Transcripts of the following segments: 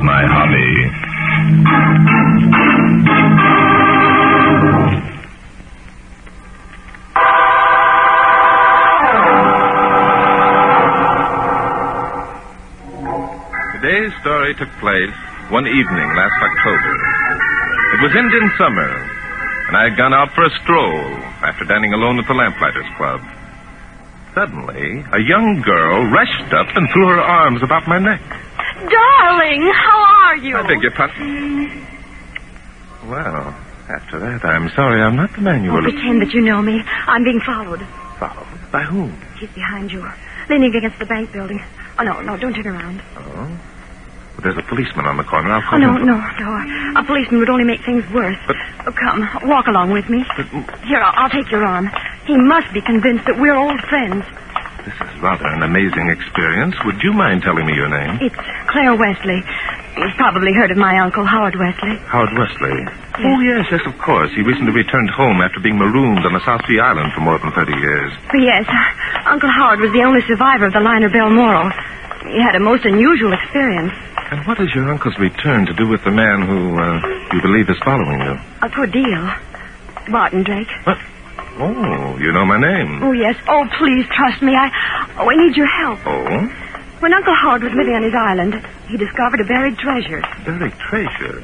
my hobby. Today's story took place one evening last October. It was Indian summer, and I had gone out for a stroll after dining alone at the Lamplighters Club. Suddenly, a young girl rushed up and threw her arms about my neck. Darling, how are you? I beg your pardon. Well, after that, I'm sorry I'm not the man you were looking Pretend that you know me. I'm being followed. for. By whom? He's behind you, leaning against the bank building. Oh, no, don't turn around. Oh? Well, there's a policeman on the corner. I'll Oh, call him. no. A policeman would only make things worse. But- Oh, come, walk along with me. But- Here, I'll take your arm. He must be convinced that we're old friends. This is rather an amazing experience. Would you mind telling me your name? It's Claire Wesley. You've probably heard of my uncle, Howard Wesley. Howard Wesley. Oh, yes, of course. He recently returned home after being marooned on the South Sea Island for more than 30 years. Yes, Uncle Howard was the only survivor of the liner Balmoral. He had a most unusual experience. And what has your uncle's return to do with the man who, you believe is following you? A good deal. Barton Drake. What? Oh, you know my name. Oh, yes. Oh, please trust me. I need your help. Oh? When Uncle Howard was living on his island, he discovered a buried treasure. Buried treasure.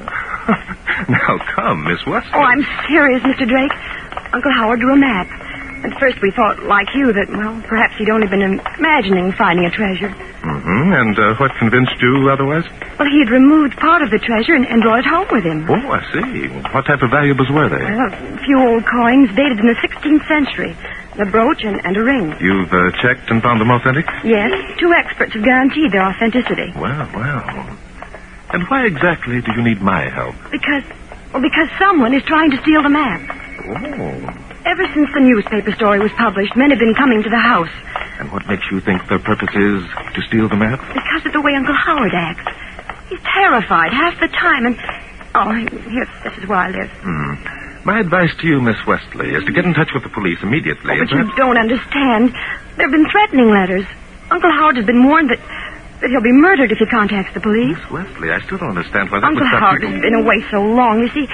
Now, come, Miss Wesley. Oh, I'm serious, Mr. Drake. Uncle Howard drew a map. At first we thought, like you, that, well, perhaps he'd only been imagining finding a treasure. Mm-hmm. And what convinced you otherwise? Well, he had removed part of the treasure and brought it home with him. Oh, I see. What type of valuables were they? Well, a few old coins dated in the 16th century. A brooch and a ring. You've checked and found them authentic? Yes, 2 experts have guaranteed their authenticity. Well. And why exactly do you need my help? Because someone is trying to steal the map. Oh. Ever since the newspaper story was published, men have been coming to the house. And what makes you think their purpose is to steal the map? Because of the way Uncle Howard acts. He's terrified half the time, and... Oh, here, this is where I live. My advice to you, Miss Wesley, is to get in touch with the police immediately. But you don't understand. There have been threatening letters. Uncle Howard has been warned that he'll be murdered if he contacts the police. Miss Wesley, I still don't understand why that Uncle would stop Howard people. has been away so long. You see,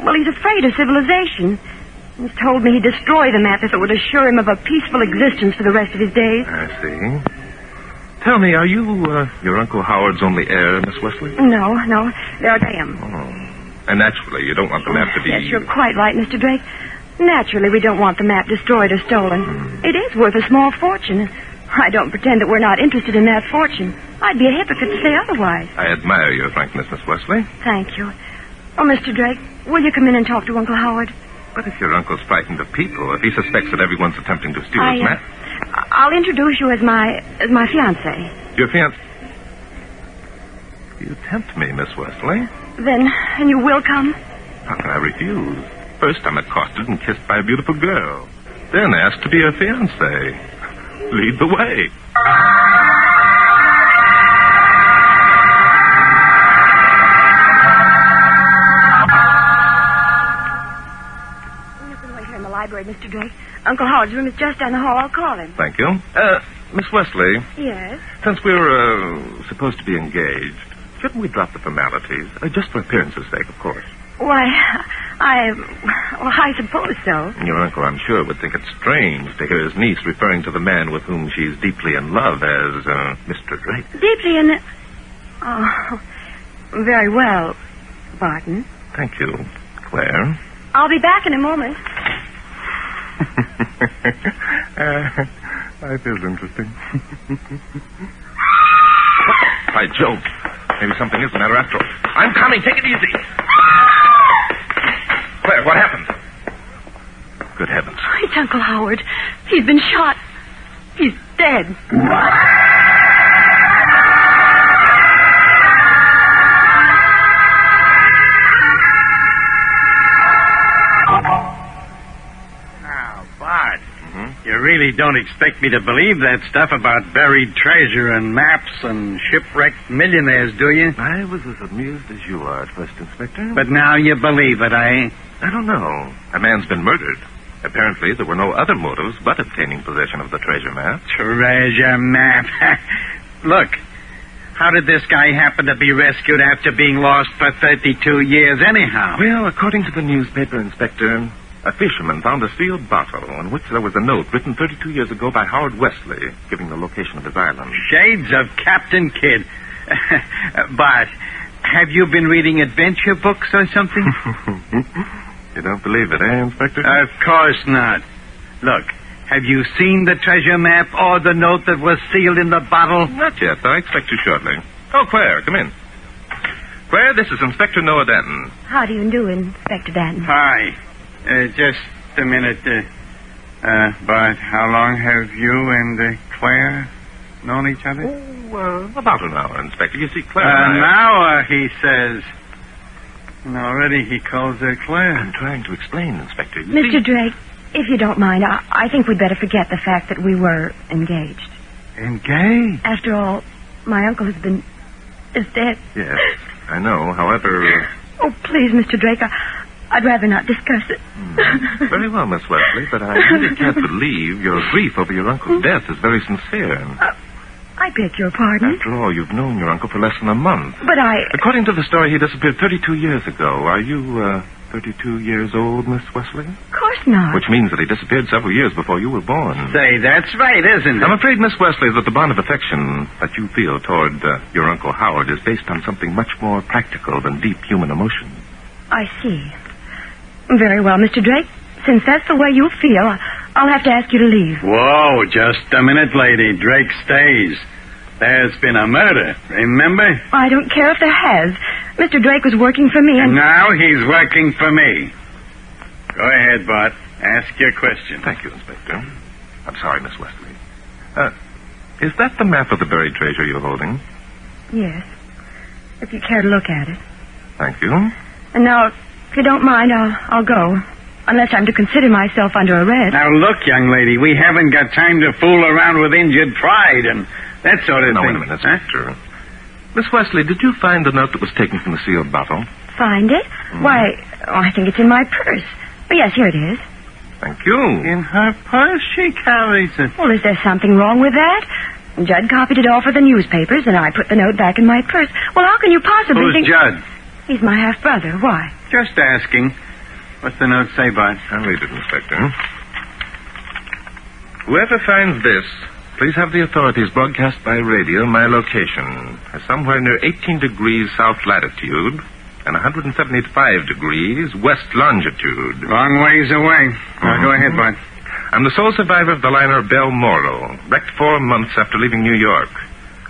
well, he's afraid of civilization. He's told me he'd destroy the map if it would assure him of a peaceful existence for the rest of his days. I see. Tell me, are you your Uncle Howard's only heir, Miss Wesley? No, there I am. Oh. And naturally, you don't want the map to be... Yes, you're quite right, Mr. Drake. Naturally, we don't want the map destroyed or stolen. It is worth a small fortune. I don't pretend that we're not interested in that fortune. I'd be a hypocrite to say otherwise. I admire your frankness, Miss Wesley. Thank you. Oh, Mr. Drake, will you come in and talk to Uncle Howard? But if your uncle's frightened of people, if he suspects that everyone's attempting to steal his map... I'll introduce you as my fiancé. Your fiancé... You tempt me, Miss Wesley. Then, and you will come? How can I refuse? First, I'm accosted and kissed by a beautiful girl. Then asked to be her fiancé. Lead the way. You can wait here in the library, Mr. Drake. Uncle Howard's room is just down the hall. I'll call him. Thank you. Miss Wesley, Yes? since we're supposed to be engaged, shouldn't we drop the formalities? Just for appearance's sake, of course. Why, I suppose so. Your uncle, I'm sure, would think it strange to hear his niece referring to the man with whom she's deeply in love as Mr. Drake. Deeply in... Oh, very well, Barton. Thank you, Claire. I'll be back in a moment. Life is interesting. By Jove. Maybe something is the matter after all. I'm coming. Take it easy. Claire, what happened? Good heavens. It's Uncle Howard. He's been shot. He's dead. You really don't expect me to believe that stuff about buried treasure and maps and shipwrecked millionaires, do you? I was as amused as you are at first, Inspector. But now you believe it, eh? I don't know. A man's been murdered. Apparently, there were no other motives but obtaining possession of the treasure map. Treasure map. Look, How did this guy happen to be rescued after being lost for 32 years anyhow? Well, according to the newspaper, Inspector, a fisherman found a sealed bottle on which there was a note written 32 years ago by Howard Wesley, giving the location of his island. Shades of Captain Kidd. Bart, have you been reading adventure books or something? You don't believe it, eh, Inspector? Of course not. Look, have you seen the treasure map or the note that was sealed in the bottle? Not yet, though I expect you shortly. Oh, Claire, come in. Claire, this is Inspector Noah Danton. How do you do, Inspector Danton? Hi. Just a minute. Bart, how long have you and Claire known each other? Oh, about an hour, Inspector. You see, Claire An and I... hour, he says. And already he calls her Claire. I'm trying to explain, Inspector. You Mr. see... Drake, if you don't mind, I think we'd better forget the fact that we were engaged. Engaged? After all, my uncle is dead. Yes, I know. However... Oh, please, Mr. Drake, I'd rather not discuss it. Very well, Miss Wesley, but I really can't believe your grief over your uncle's death is very sincere. I beg your pardon. After all, you've known your uncle for less than a month. But According to the story, he disappeared 32 years ago. Are you, 32 years old, Miss Wesley? Of course not. Which means that he disappeared several years before you were born. Say, that's right, isn't it? I'm afraid, Miss Wesley, that the bond of affection that you feel toward your Uncle Howard is based on something much more practical than deep human emotion. I see. Very well, Mr. Drake. Since that's the way you feel, I'll have to ask you to leave. Whoa, just a minute, lady. Drake stays. There's been a murder, remember? I don't care if there has. Mr. Drake was working for me, And and... now he's working for me. Go ahead, Bart. Ask your question. Thank you, Inspector. I'm sorry, Miss Wesley. Is that the map of the buried treasure you're holding? Yes. If you care to look at it. Thank you. And now, if you don't mind, I'll go. Unless I'm to consider myself under arrest. Now, look, young lady, we haven't got time to fool around with injured pride and that sort of Now, thing. wait a minute, Huh? Inspector. Miss Wesley, did you find the note that was taken from the sealed bottle? Find it? Why, I think it's in my purse. Oh, yes, here it is. Thank you. In her purse, she carries it. Well, is there something wrong with that? Judd copied it all for the newspapers, and I put the note back in my purse. Well, how can you possibly Who's think... Judd? He's my half-brother. Why? Just asking. What's the note say, Bart? I'll read it, Inspector. Whoever finds this, please have the authorities broadcast by radio my location as somewhere near 18 degrees south latitude and 175 degrees west longitude. Long ways away. Now, go ahead, Bart. I'm the sole survivor of the liner Balmoral, wrecked 4 months after leaving New York.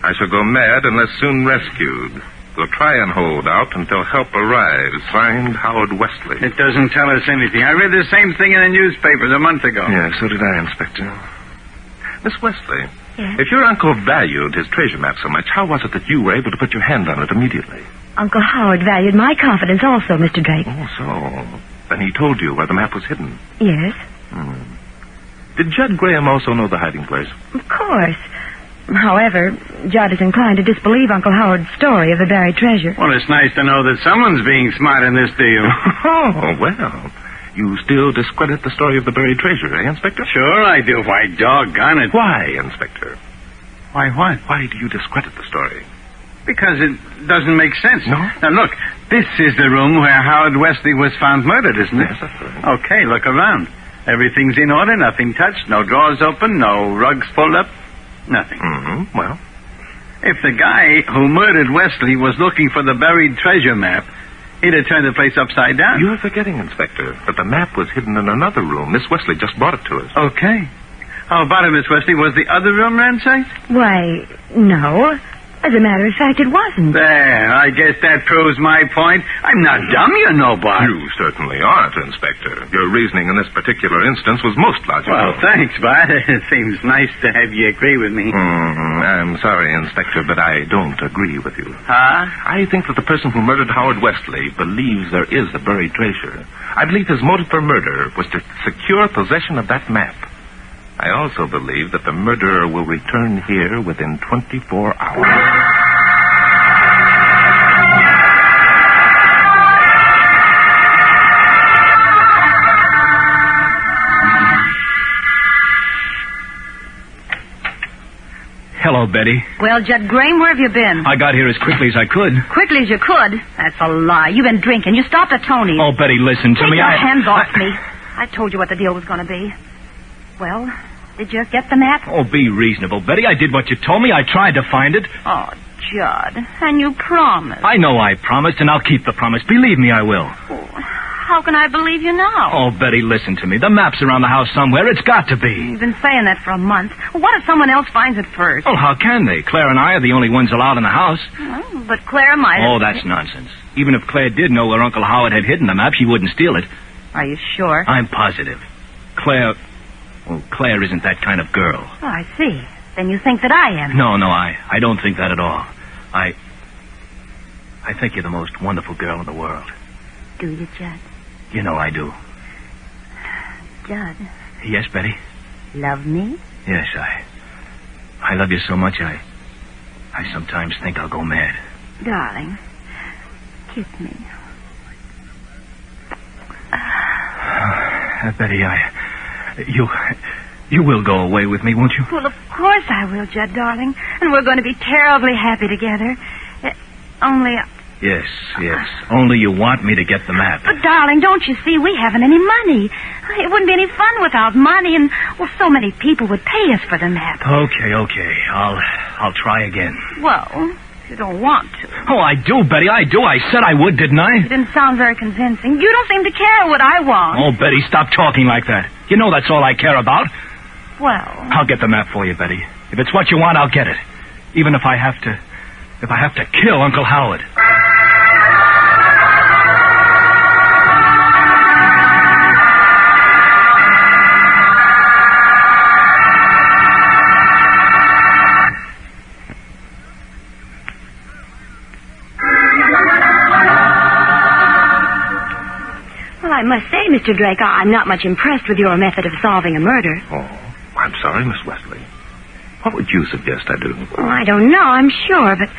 I shall go mad unless soon rescued. We'll try and hold out until help arrives. Signed, Howard Wesley. It doesn't tell us anything. I read the same thing in the newspapers a month ago. Yeah, so did I, Inspector. Miss Wesley, Yes? if your uncle valued his treasure map so much, how was it that you were able to put your hand on it immediately? Uncle Howard valued my confidence also, Mr. Drake. Oh, so. Then he told you where the map was hidden. Yes? Did Judd Graham also know the hiding place? Of course. However, Judd is inclined to disbelieve Uncle Howard's story of the buried treasure. Well, it's nice to know that someone's being smart in this deal. Oh, well. You still discredit the story of the buried treasure, eh, Inspector? Sure I do. Why, doggone it. Why, Inspector? Why, what? Why do you discredit the story? Because it doesn't make sense. No? Now, look, this is the room where Howard Wesley was found murdered, isn't it? Yes, that's right. Okay, look around. Everything's in order, nothing touched, no drawers open, no rugs pulled up, nothing. Mm-hmm. Well, If the guy who murdered Wesley was looking for the buried treasure map, he'd have turned the place upside down. you're forgetting, Inspector, that the map was hidden in another room. Miss Wesley just brought it to us. Okay. How about it, Miss Wesley? Was the other room ransacked? Why, no. As a matter of fact, it wasn't. There, I guess that proves my point. I'm not dumb, you know, Bart. You certainly aren't, Inspector. Your reasoning in this particular instance was most logical. Well, thanks, Bart. It seems nice to have you agree with me. I'm sorry, Inspector, but I don't agree with you. Huh? I think that the person who murdered Howard Wesley believes there is a buried treasure. I believe his motive for murder was to secure possession of that map. I also believe that the murderer will return here within 24 hours. Hello Betty. Well, Judd Graham, where have you been? I got here as quickly as I could. Quickly as you could? That's a lie. You've been drinking. You stopped at Tony's. Oh, Betty, listen to Take me. your hands off me. I told you what the deal was going to be. Well, did you get the map? Oh, be reasonable, Betty. I did what you told me. I tried to find it. Oh, Judd. And you promised. I know I promised, and I'll keep the promise. Believe me, I will. Oh, how can I believe you now? Oh, Betty, listen to me. The map's around the house somewhere. It's got to be. You've been saying that for a month. What if someone else finds it first? Well, how can they? Claire and I are the only ones allowed in the house. Well, but Claire might have... Oh, that's nonsense. Even if Claire did know where Uncle Howard had hidden the map, she wouldn't steal it. Are you sure? I'm positive. Claire... Well, Claire isn't that kind of girl. Oh, I see. Then you think that I am. No, I don't think that at all. I think you're the most wonderful girl in the world. Do you, Judd? You know I do. Judd. Yes, Betty? Love me? Yes, I love you so much, I sometimes think I'll go mad. Darling, kiss me. Betty, you will go away with me, won't you? Well, of course I will, Judd, darling. And we're going to be terribly happy together. Only... Yes. Only you want me to get the map. But, darling, don't you see, we haven't any money. It wouldn't be any fun without money, and, well, so many people would pay us for the map. Okay. I'll try again. Well, you don't want to. Oh, I do, Betty, I do. I said I would, didn't I? You didn't sound very convincing. You don't seem to care what I want. Oh, Betty, stop talking like that. You know that's all I care about. Well... I'll get the map for you, Betty. If it's what you want, I'll get it. Even if I have to kill Uncle Howard. Well, I must say, Mr. Drake, I'm not much impressed with your method of solving a murder. Oh, I'm sorry, Miss Wesley. What would you suggest I do? Well, I don't know, I'm sure, but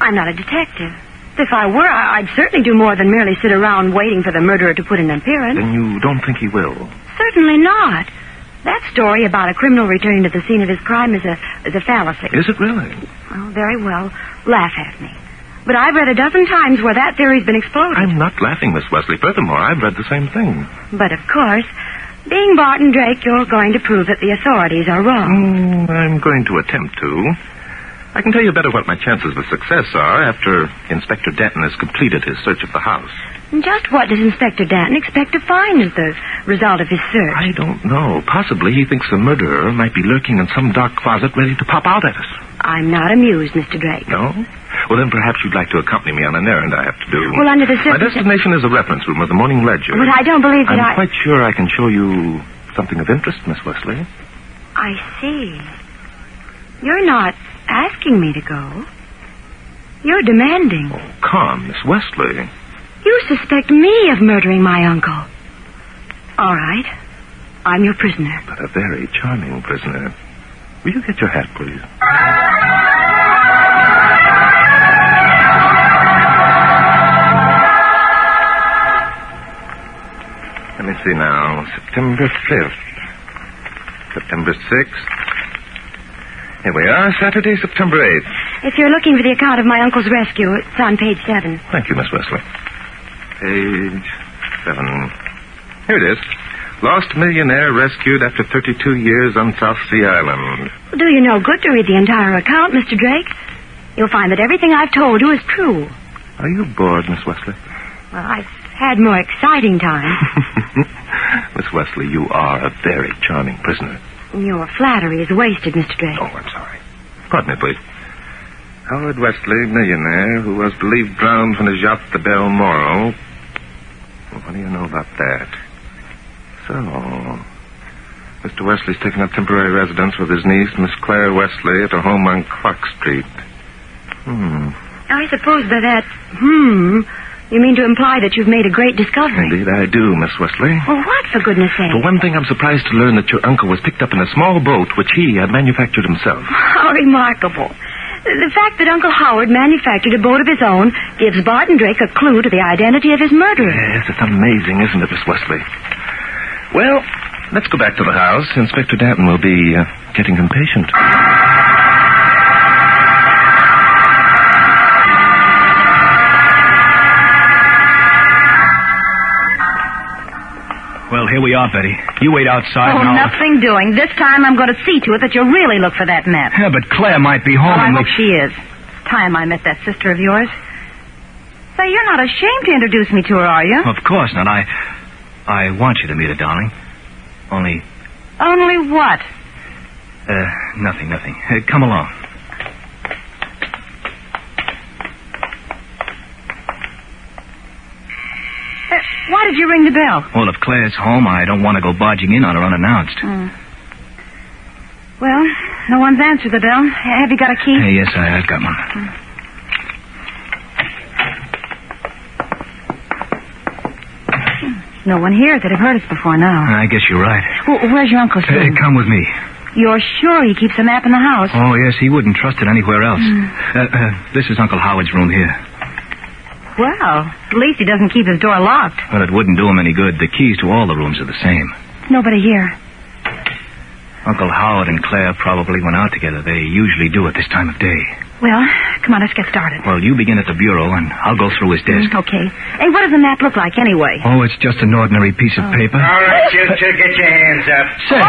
I'm not a detective. If I were, I'd certainly do more than merely sit around waiting for the murderer to put in an appearance. Then you don't think he will? Certainly not. That story about a criminal returning to the scene of his crime is a fallacy. Is it really? Oh, very well. Laugh at me. But I've read a dozen times where that theory's been exploded. I'm not laughing, Miss Wesley. Furthermore, I've read the same thing. But, of course, being Barton Drake, you're going to prove that the authorities are wrong. I'm going to attempt to. I can tell you better what my chances of success are after Inspector Danton has completed his search of the house. And just what does Inspector Danton expect to find as the result of his search? I don't know. Possibly he thinks the murderer might be lurking in some dark closet ready to pop out at us. I'm not amused, Mr. Drake. No? Well, then perhaps you'd like to accompany me on an errand I have to do. Well, under the My destination is the reference room of the Morning Ledger. But I don't believe that I'm quite sure I can show you something of interest, Miss Wesley. I see. You're not asking me to go. You're demanding. Oh, come, Miss Wesley. You suspect me of murdering my uncle. All right. I'm your prisoner. But a very charming prisoner. Will you get your hat, please? Let me see now. September 5th. September 6th. Here we are, Saturday, September 8th. If you're looking for the account of my uncle's rescue, it's on page 7. Thank you, Miss Wesley. Page 7. Here it is. Lost millionaire rescued after 32 years on South Sea Island. Well, do you no good to read the entire account, Mr. Drake? You'll find that everything I've told you is true. Are you bored, Miss Wesley? Well, I've had more exciting times. Miss Wesley, you are a very charming prisoner. Your flattery is wasted, Mr. Drake. Oh, I'm sorry. Pardon me, please. Howard Wesley, millionaire, who was believed drowned from his yacht, the Balmoral. Well, what do you know about that? So, Mr. Wesley's taken up temporary residence with his niece, Miss Claire Wesley, at a home on Clark Street. I suppose by that, you mean to imply that you've made a great discovery. Indeed, I do, Miss Wesley. Well, what, for goodness sake? For one thing, I'm surprised to learn that your uncle was picked up in a small boat which he had manufactured himself. How remarkable. The fact that Uncle Howard manufactured a boat of his own gives Barton Drake a clue to the identity of his murderer. Yes, it's amazing, isn't it, Miss Wesley? Well, let's go back to the house. Inspector Danton will be getting impatient. Well, here we are, Betty. You wait outside Oh, and I'll... nothing doing. This time I'm going to see to it that you really look for that map. Yeah, but Claire might be home Well, I and hope she is. It's time I met that sister of yours. Say, you're not ashamed to introduce me to her, are you? Of course not. I want you to meet her, darling. Only... Only what? Nothing. Come along. Why did you ring the bell? Well, if Claire's home, I don't want to go barging in on her unannounced. Well, no one's answered the bell. Have you got a key? Yes, I've got one. No one here that have heard us before now. I guess you're right. Well, where's your uncle's room? Come with me. You're sure he keeps a map in the house? Oh, yes, he wouldn't trust it anywhere else. This is Uncle Howard's room here. Well, at least he doesn't keep his door locked. Well, it wouldn't do him any good. The keys to all the rooms are the same. Nobody here. Uncle Howard and Claire probably went out together. They usually do at this time of day. Well, come on, let's get started. Well, you begin at the bureau, and I'll go through his desk. Okay. Hey, what does the map look like anyway? Oh, it's just an ordinary piece of paper. All right, you two, get your hands up. Say,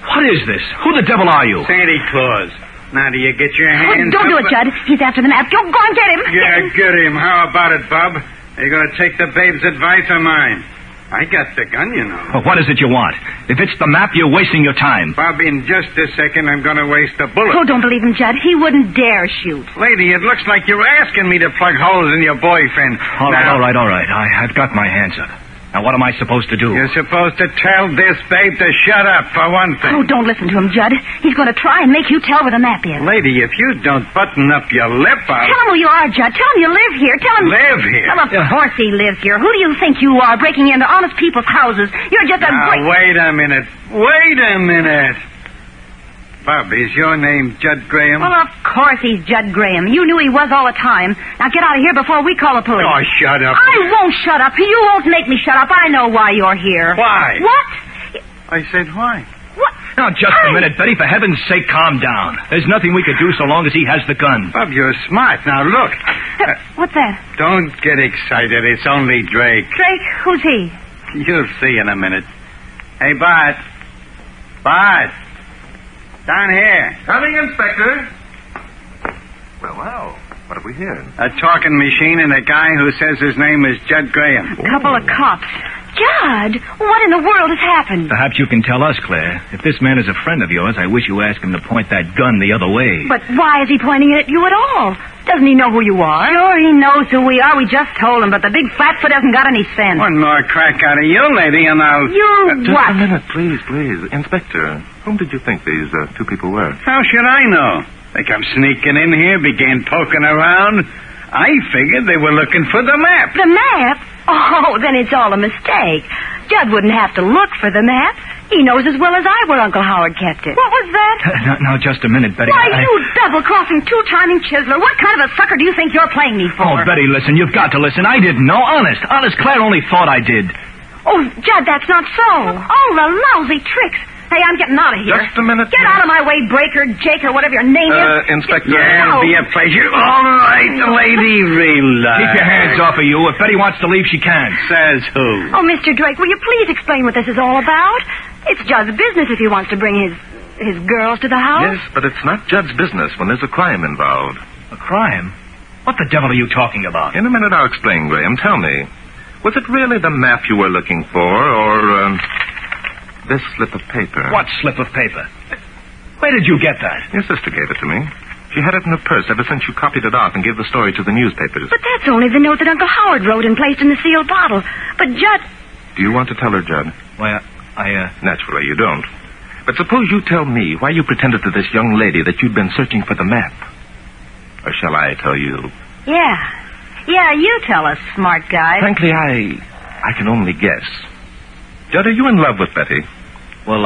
what is this? Who the devil are you? Santa Claus. Now, do you get your hands Don't do up? it, Judd. He's after the map. Go and get him. Yeah, get him. How about it, Bob? Are you going to take the babe's advice or mine? I got the gun, you know. Well, what is it you want? If it's the map, you're wasting your time. Bob, in just a second, I'm going to waste a bullet. Oh, don't believe him, Judd. He wouldn't dare shoot. Lady, it looks like you're asking me to plug holes in your boyfriend. All Now, right. I've got my hands up. Now, what am I supposed to do? You're supposed to tell this babe to shut up, for one thing. Oh, don't listen to him, Judd. He's going to try and make you tell where the map is. Lady, if you don't button up your lip, Tell him who you are, Judd. Tell him you live here. Tell him... Live here? Well, of course he lives here. Who do you think you are, breaking into honest people's houses? You're just a Now, wait a minute. Bob, is your name Judd Graham? Well, of course he's Judd Graham. You knew he was all the time. Now get out of here before we call the police. Oh, shut up. I won't shut up. You won't make me shut up. I know why you're here. Why? What? I said why? What? Now, just a minute, Betty. For heaven's sake, calm down. There's nothing we could do so long as he has the gun. Bob, you're smart. Now, look. What's that? Don't get excited. It's only Drake. Drake? Who's he? You'll see in a minute. Hey, Bart. Bart. Down here. Coming, Inspector. Well, what have we here? A talking machine and a guy who says his name is Judd Graham. A couple of cops. Judd, what in the world has happened? Perhaps you can tell us, Claire. If this man is a friend of yours, I wish you asked him to point that gun the other way. But why is he pointing it at you at all? Doesn't he know who you are? Sure, he knows who we are. We just told him, but the big flatfoot hasn't got any sense. One more crack out of you, lady, and I'll... You Just what? a minute, please. Inspector, whom did you think these two people were? How should I know? They come sneaking in here, began poking around. I figured they were looking for the map. The map? Oh, then it's all a mistake. Judd wouldn't have to look for the map. He knows as well as I where Uncle Howard kept it. What was that? Now, just a minute, Betty. Why, you double-crossing, two-timing chiseler. What kind of a sucker do you think you're playing me for? Oh, Betty, listen. You've got to listen. I didn't know. Honest. Claire only thought I did. Oh, Judd, that's not so. Oh, the lousy tricks. Hey, I'm getting out of here. Just a minute. Get out of my way, Breaker, Jake, or whatever your name is. Inspector. Yeah, it'll be a pleasure. All right, lady, relax. Keep your hands off of you. If Betty wants to leave, she can. Says who? Oh, Mr. Drake, will you please explain what this is all about? It's Judd's business if he wants to bring his girls to the house. Yes, but it's not Judd's business when there's a crime involved. A crime? What the devil are you talking about? In a minute, I'll explain, Graham. Tell me, was it really the map you were looking for, or this slip of paper? What slip of paper? Where did you get that? Your sister gave it to me. She had it in her purse ever since you copied it off and gave the story to the newspapers. But that's only the note that Uncle Howard wrote and placed in the sealed bottle. But Judd... Do you want to tell her, Judd? Why, Naturally, you don't. But suppose you tell me why you pretended to this young lady that you'd been searching for the map. Or shall I tell you? Yeah, you tell us, smart guy. Frankly, I can only guess. Judd, are you in love with Betty? Well,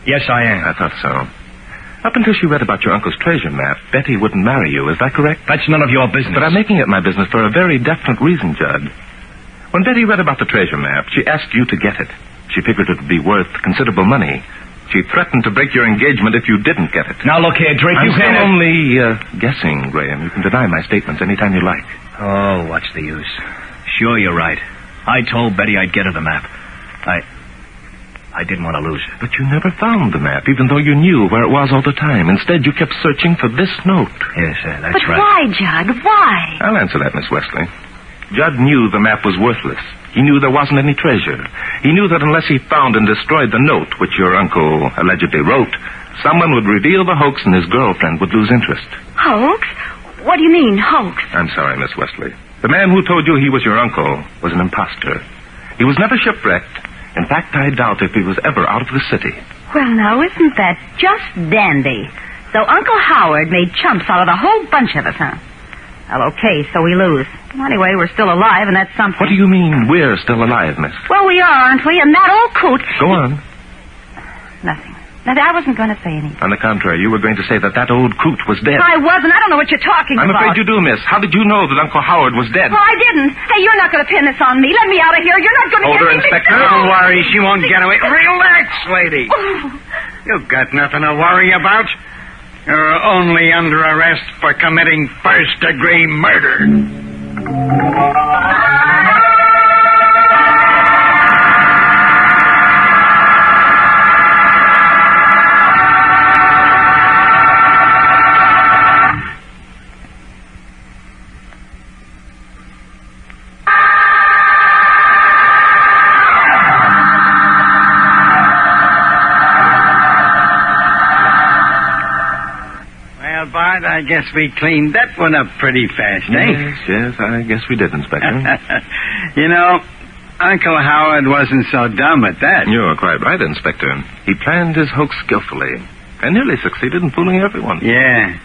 yes, I am. I thought so. Up until she read about your uncle's treasure map, Betty wouldn't marry you. Is that correct? That's none of your business. But I'm making it my business for a very definite reason, Judd. When Betty read about the treasure map, she asked you to get it. She figured it would be worth considerable money. She threatened to break your engagement if you didn't get it. Now, look here, Drake, I'm you still can't... only guessing, Graham. You can deny my statements anytime you like. Oh, what's the use? Sure, you're right. I told Betty I'd get her the map. I didn't want to lose it. But you never found the map, even though you knew where it was all the time. Instead, you kept searching for this note. Yes, that's But right. why, Judd? Why? I'll answer that, Miss Wesley. Judd knew the map was worthless. He knew there wasn't any treasure. He knew that unless he found and destroyed the note, which your uncle allegedly wrote, someone would reveal the hoax and his girlfriend would lose interest. Hoax? What do you mean, hoax? I'm sorry, Miss Wesley. The man who told you he was your uncle was an imposter. He was never shipwrecked. In fact, I doubt if he was ever out of the city. Well, now, isn't that just dandy? So Uncle Howard made chumps out of the whole bunch of us, huh? Well, okay, so we lose. Anyway, we're still alive, and that's something. What do you mean we're still alive, miss? Well, we are, aren't we? And that old coot... Go on. Nothing. I wasn't going to say anything. On the contrary, you were going to say that old coot was dead. I wasn't. I don't know what you're talking I'm about. afraid you do, miss. How did you know that Uncle Howard was dead? Well, I didn't. Hey, you're not going to pin this on me. Let me out of here. You're not going to Hold her, get me... Inspector. Don't worry, she won't get away. Relax, lady. You've got nothing to worry about. You're only under arrest for committing first-degree murder. Well, Bart, I guess we cleaned that one up pretty fast, eh? Yes, I guess we did, Inspector. You know, Uncle Howard wasn't so dumb at that. You're quite right, Inspector. He planned his hoax skillfully and nearly succeeded in fooling everyone. Yeah.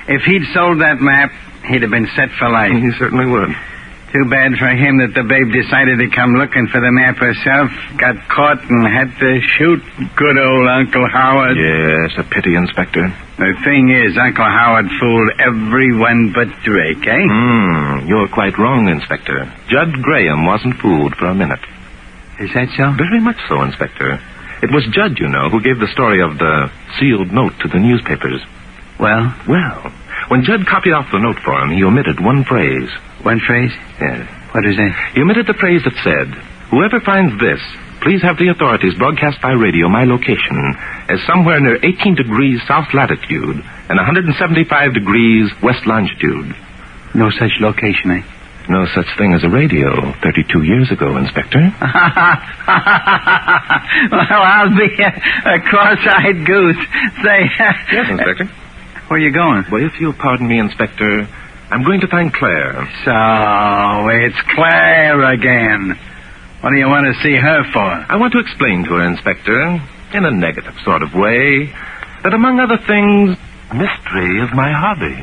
If he'd sold that map, he'd have been set for life. He certainly would. Too bad for him that the babe decided to come looking for the map herself, got caught, and had to shoot good old Uncle Howard. Yes, a pity, Inspector. The thing is, Uncle Howard fooled everyone but Drake, eh? You're quite wrong, Inspector. Judd Graham wasn't fooled for a minute. Is that so? Very much so, Inspector. It was Judd, you know, who gave the story of the sealed note to the newspapers. Well, when Judd copied off the note for him, he omitted one phrase. one phrase? Yes. What is that? He omitted the phrase that said, "Whoever finds this, please have the authorities broadcast by radio my location as somewhere near 18 degrees south latitude and 175 degrees west longitude." No such location, eh? No such thing as a radio 32 years ago, Inspector. Well, I'll be a cross-eyed goose. Say... Yes, Inspector. Where you going? Well, if you'll pardon me, Inspector, I'm going to find Claire. So, it's Claire again. What do you want to see her for? I want to explain to her, Inspector, in a negative sort of way, that among other things, mystery is my hobby.